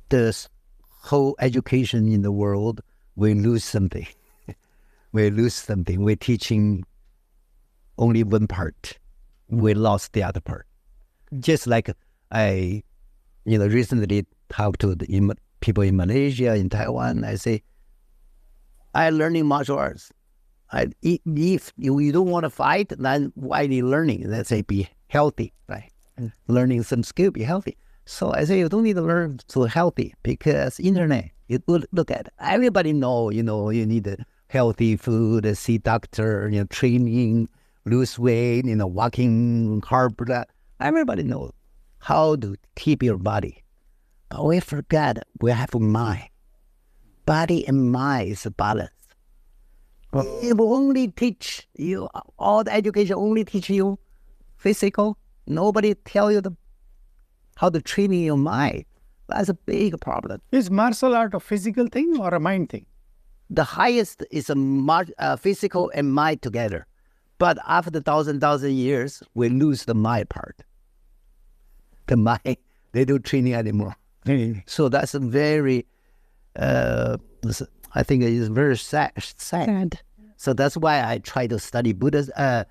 the whole education in the world, we lose something. We lose something. We're teaching only one part. We lost the other part. Just like I, recently talked to the people in Malaysia, in Taiwan. I say, I learning martial arts. If you don't want to fight, then why are you learning? Let's say be healthy, right? Learning some skill, be healthy. So I say you don't need to learn so healthy because internet, you look at everybody know, you need healthy food, see doctor, training, lose weight, walking hard. Everybody knows how to keep your body. But we forget we have a mind. Body and mind is a balance. It will only teach you, all the education only teach you physical. Nobody tell you how to train your mind. That's a big problem. Is martial art a physical thing or a mind thing? The highest is a physical and mind together. But after the thousand years, we lose the mind part. The mind, they don't training anymore. So that's a very, I think it is very sad. So that's why I try to study Buddhism,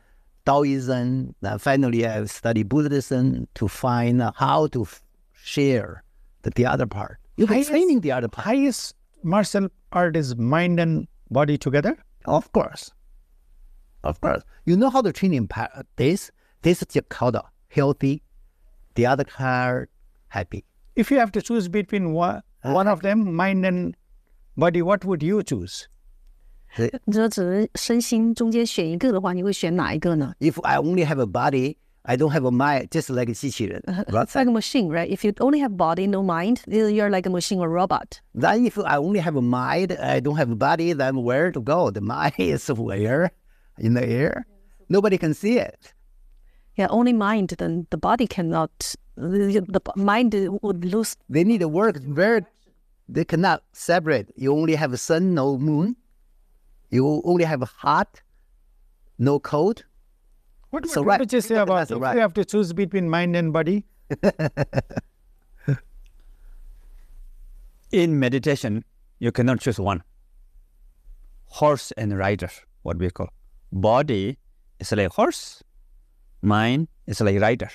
Taoism. Finally, I study Buddhism to find how to share the other part. You're training the other part. Highest martial art is mind and body together? Of course. Of course. You know how to train in this? This is called healthy. The other part, happy. If you have to choose between one of them, mind and body, what would you choose? If I only have a body, I don't have a mind, just like a 机器人. It's like a machine, right? If you only have body, no mind, you're like a machine or robot. Then if I only have a mind, I don't have a body, then where to go? The mind is where? In the air? Nobody can see it. Yeah, only mind, then the body cannot, the mind would lose. They need to work they cannot separate. You only have a sun, no moon. You only have a hot, no cold. What would you say about if you have to choose between mind and body? In meditation, you cannot choose one. Horse and rider, what we call. Body is like horse. Mind is like rider.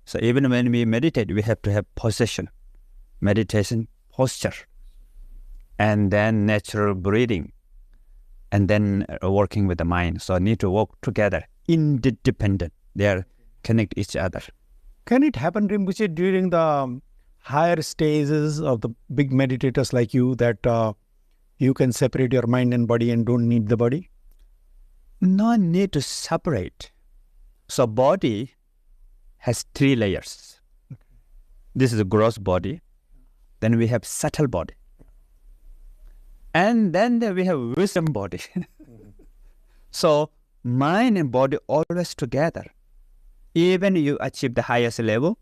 So even when we meditate, we have to have position, meditation, posture, and then natural breathing, and then working with the mind. So need to work together, independent. They are connect each other. Can it happen, Rinpoche, during the higher stages of the big meditators like you that you can separate your mind and body and don't need the body? No need to separate. So body has 3 layers. This is the gross body. Then we have subtle body. And then we have wisdom body. So mind and body always together. Even you achieve the highest level,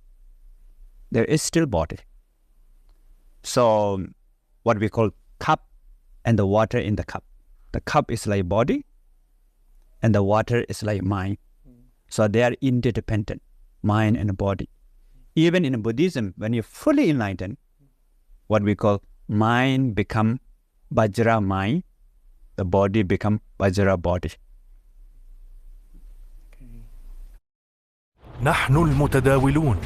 there is still body. So what we call cup and the water in the cup. The cup is like body and the water is like mind. So they are interdependent, mind and body. Even in Buddhism, when you're fully enlightened, what we call mind become Vajra mind, the body become Vajra body. نحن المتداولون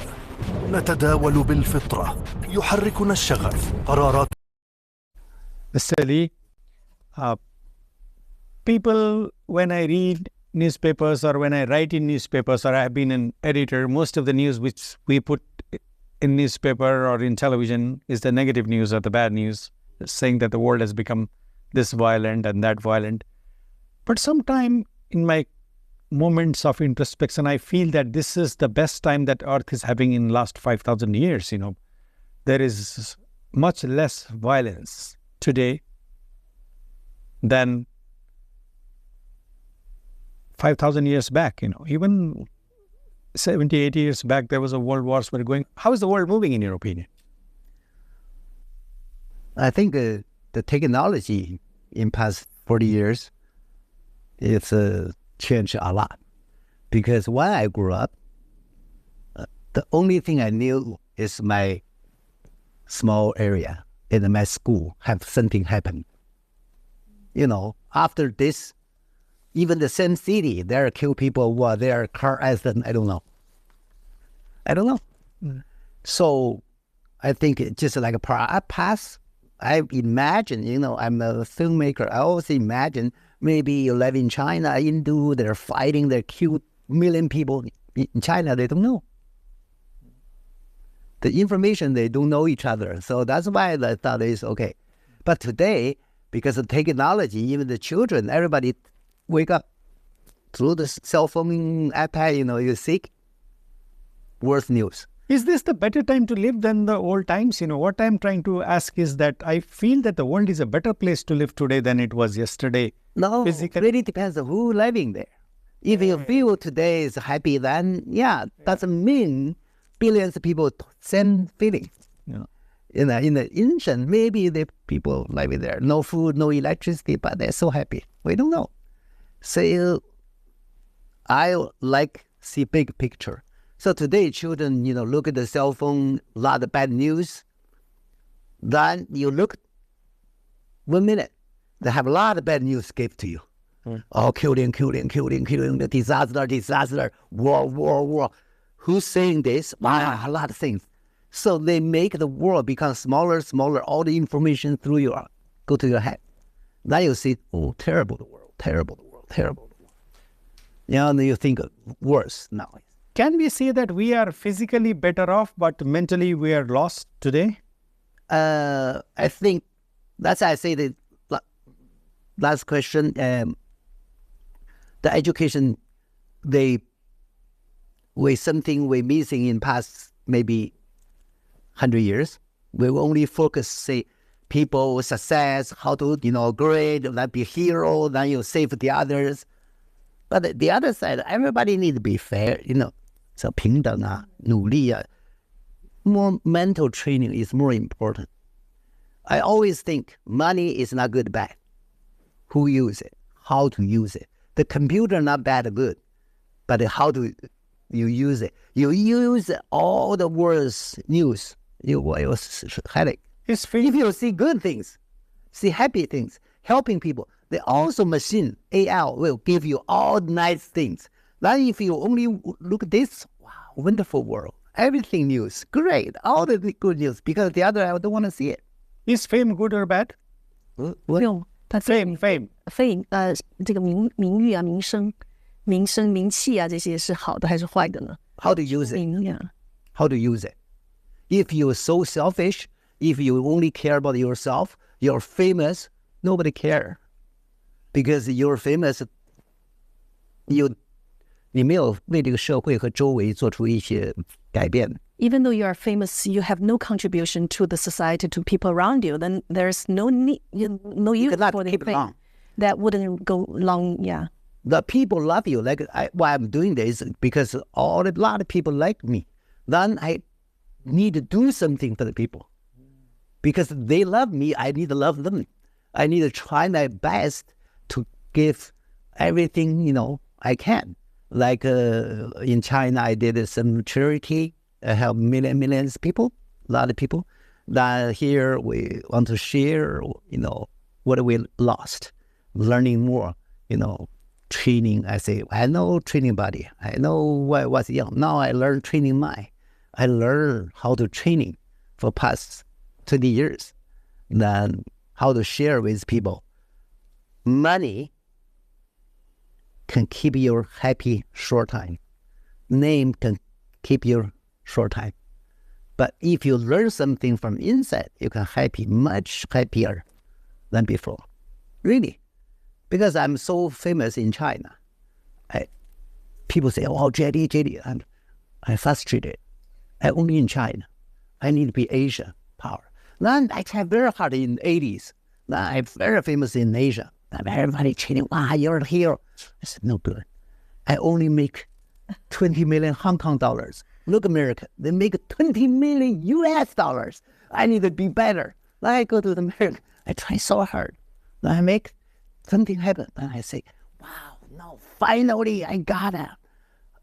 نتداول بالفطرة يحركنا الشغف قرارات. Mr. Lee, people, when I read newspapers or when I write in newspapers or I have been an editor, most of the news which we put in newspaper or in television is the negative news or the bad news, saying that the world has become this violent and that violent. But sometime in my moments of introspection, I feel that this is the best time that Earth is having in last 5,000 years. There is much less violence today than 5,000 years back. Even 70, 80 years back, there was a world wars were going. How is the world moving in your opinion? I think the technology in past 40 years, it's changed a lot. Because when I grew up, the only thing I knew is my small area in my school have something happen. After this, even the same city, there are kill people, there are car accident, I don't know. So I think it's just like I pass. I imagine, I'm a filmmaker. I always imagine maybe you live in China, India, they're fighting, they kill million people. In China, they don't know. The information, they don't know each other. So that's why I thought is okay. But today, because of technology, even the children, everybody wake up through the cell phone, iPad, you seek worse news. Is this the better time to live than the old times? What I'm trying to ask is that I feel that the world is a better place to live today than it was yesterday. No, physically. It really depends on who living there. If you feel today is happy, then doesn't mean billions of people same feeling. In the ancient, maybe the people living there, no food, no electricity, but they're so happy. We don't know. So I like see big picture. So today, children, look at the cell phone, a lot of bad news. Then you look 1 minute, they have a lot of bad news give to you. Oh, killing, the disaster, war. Who's saying this? A lot of things. So they make the world become smaller, all the information go to your head. Then you see, terrible the world. And you think worse now. Can we say that we are physically better off, but mentally we are lost today? I think that's why I say the last question. The education, something we're missing in past maybe 100 years. We will only focus, say, people, success, how to, grade, then be hero, then you save the others. But the other side, everybody needs to be fair, So 平等啊，努力啊, more mental training is more important. I always think money is not good or bad. Who use it? How to use it? The computer not bad or good, but how do you use it? You use all the world's news. You will headache. If you see good things, see happy things, helping people, they also machine, AI will give you all nice things. Then if you only look at this, wow, wonderful world, everything news, great, all the good news, because the other, I don't want to see it. Is fame good or bad? What? Fame. 这个名誉啊、名声、名气啊，这些是好的还是坏的呢？ How to use it? 名呀 How to use it? If you're so selfish, if you only care about yourself, you're famous, nobody care. Because you're famous, 你没有为这个社会和周围做出一些改变。 Even though you are famous, you have no contribution to the society, to people around you. Then there's no need, no use cannot for the keep it fame. long. That wouldn't go long. Yeah. The people love you. Why I'm doing this because a lot of people like me. Then I need to do something for the people because they love me. I need to love them. I need to try my best to give everything I can. Like in China, I did some charity. I help millions of people, a lot of people. That here we want to share, what we lost, learning more, training. I say, I know training body. I know when I was young. Now I learn training mind. I learn how to training for past 20 years. Then how to share with people. Money can keep you happy short time. Name can keep you short time. But if you learn something from inside, you can happy, much happier than before. Really. Because I'm so famous in China. People say, oh, JD, and I'm frustrated. I'm only in China. I need to be Asia power. Then I tried very hard in the 80s. Then I'm very famous in Asia. Everybody cheating, wow, you're a hero. I said, no good. I only make 20 million Hong Kong dollars. Look, America, they make 20 million US dollars. I need to be better. Then I go to America. I try so hard. Then I make something happen. Then I say, wow, no, finally I got a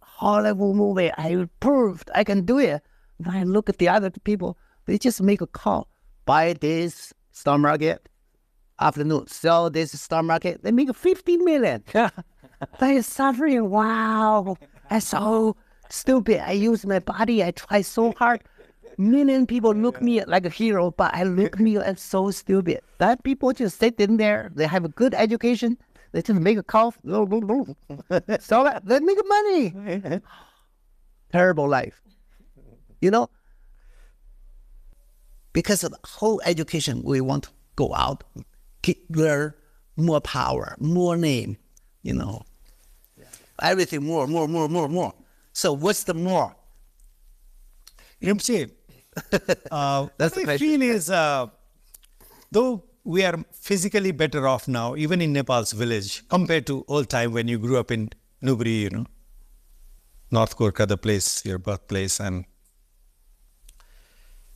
Hollywood movie. I proved I can do it. Then I look at the other people. They just make a call. Buy this stock market. Afternoon, sell this stock market. They make 50 million. They're suffering. Wow. That's so stupid. I use my body. I try so hard. Million people look me like a hero, but I look me as so stupid. That people just sit in there. They have a good education. They just make a call. So that they make money. Terrible life. You know? Because of the whole education, we want to go out, learn more power, more name, you know. Everything more. So what's the more? Rinpoche, That's the what I feel is, though we are physically better off now, even in Nepal's village, compared to old time when you grew up in Nubri, you know, North Gorkha, the place, your birthplace, and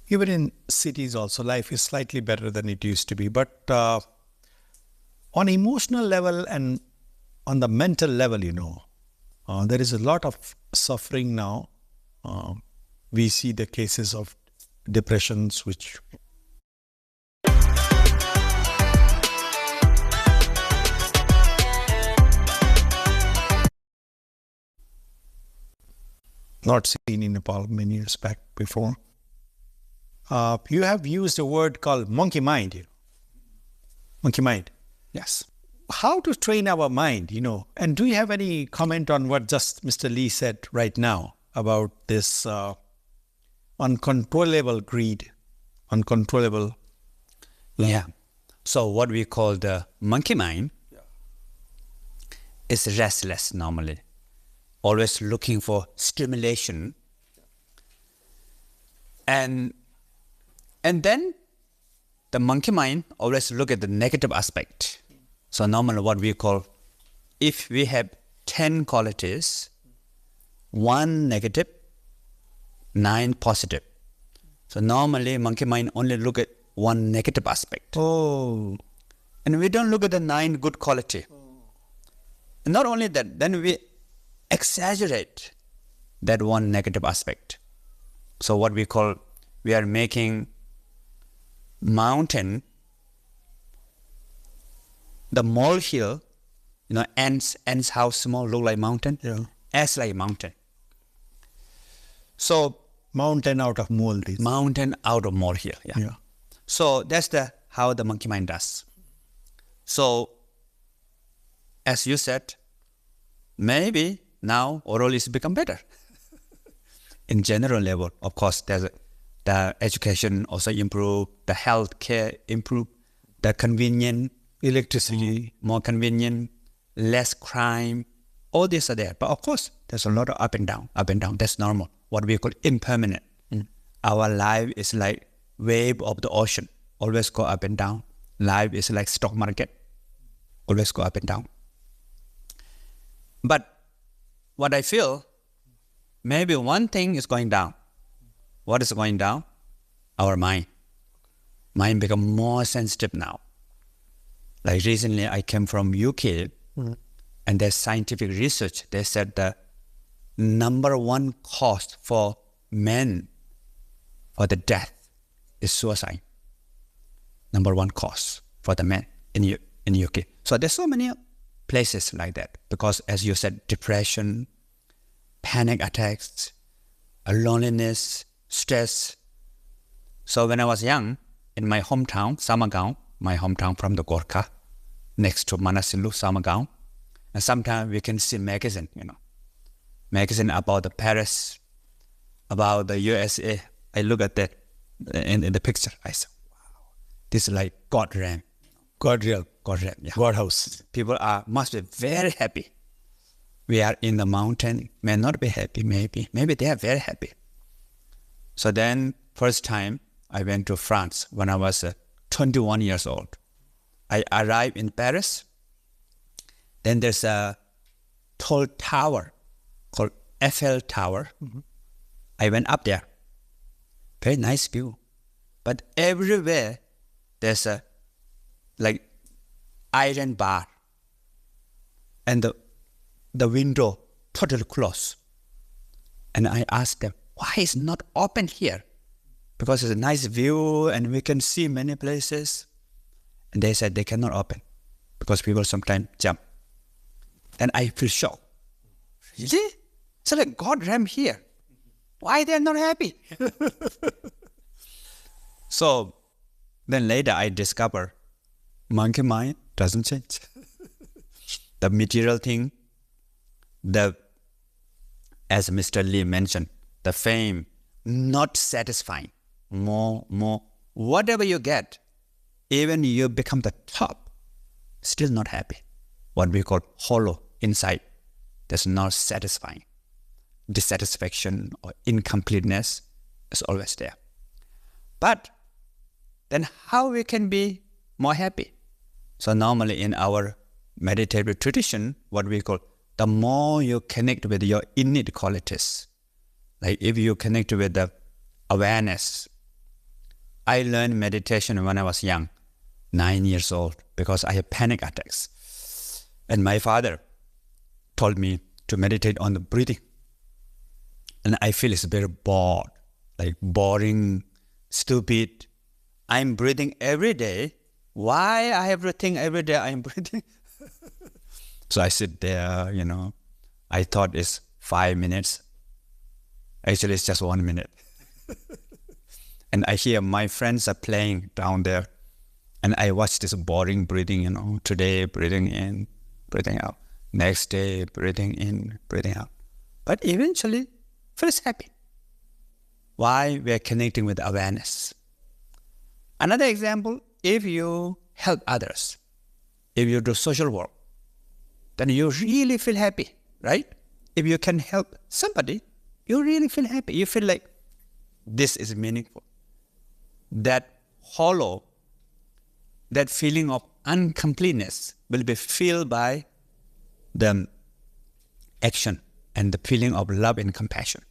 even in cities also, life is slightly better than it used to be. But on emotional level and on the mental level, you know, there is a lot of suffering now. We see the cases of depressions, which not seen in Nepal many years back before. You have used a word called monkey mind. You know? Monkey mind. Yes. How to train our mind, you know? And do you have any comment on what just Mr. Lee said right now about this uncontrollable greed, uncontrollable? Yeah. So what we call the monkey mind is restless normally, always looking for stimulation. And then the monkey mind always look at the negative aspect. So normally what we call, if we have 10 qualities, 1 negative, 9 positive. So normally monkey mind only look at 1 negative aspect. Oh. And we don't look at the 9 good quality. And not only that, then we exaggerate that 1 negative aspect. So what we call, we are making mountain, the molehill, you know, ants how small look like mountain? Yeah. As like mountain. So Mountain out of molehill. mountain out of molehill. Yeah. Yeah. So that's how the monkey mind does. So as you said, maybe now oral is become better. In general level, of course, the education also improve, the health care improve, the convenient, Electricity. more convenient, less crime, all these are there. But of course, there's a lot of up and down. That's normal. What we call impermanent. Our life is like wave of the ocean, always go up and down. Life is like stock market, always go up and down. But what I feel, maybe one thing is going down. What is going down? Our mind. Mind become more sensitive now. Like recently I came from UK, and there's scientific research. They said the number 1 cause for men for the death is suicide. Number 1 cause for the men in UK. So there's so many places like that, because as you said, depression, panic attacks, loneliness, stress. So when I was young, in my hometown, Samagaon, my hometown from the Gorkha, next to Manasilu, Samagaon, and sometimes we can see magazine, you know, magazine about the Paris, about the USA. I look at that in the picture. I said, wow, this is like God realm. God realm. Yeah. God house. People must be very happy. We are in the mountain, may not be happy, maybe they are very happy. So then, first time I went to France when I was 21 years old. I arrived in Paris. Then there's a tall tower called Eiffel Tower. I went up there. Very nice view. But everywhere there's a like iron bar. And the window totally closed. And I asked them, why is not open here? because it's a nice view and we can see many places. And they said they cannot open because people sometimes jump. And I feel shocked. Really? So like God ram here. Why they're not happy? So then later I discover monkey mind doesn't change. The material thing, as Mr. Lee mentioned, the fame, not satisfying. More. Whatever you get, even you become the top, still not happy. What we call hollow inside. That's not satisfying. Dissatisfaction or incompleteness is always there. But then how we can be more happy? So normally in our meditative tradition, what we call, the more you connect with your innate qualities, like if you connect with the awareness. I learned meditation when I was young, 9 years old, because I had panic attacks. And my father told me to meditate on the breathing. And I feel it's very bored, like boring, stupid. I'm breathing every day. Why I have to think every day I'm breathing? So I sit there, I thought it's 5 minutes. Actually, it's just 1 minute. And I hear my friends are playing down there. And I watch this boring breathing, today breathing in, breathing out. Next day, breathing in, breathing out. But eventually, feels happy. Why? We are connecting with awareness. Another example, if you help others, if you do social work, then you really feel happy, right? If you can help somebody, you really feel happy. You feel like this is meaningful. That hollow, that feeling of incompleteness will be filled by the action and the feeling of love and compassion.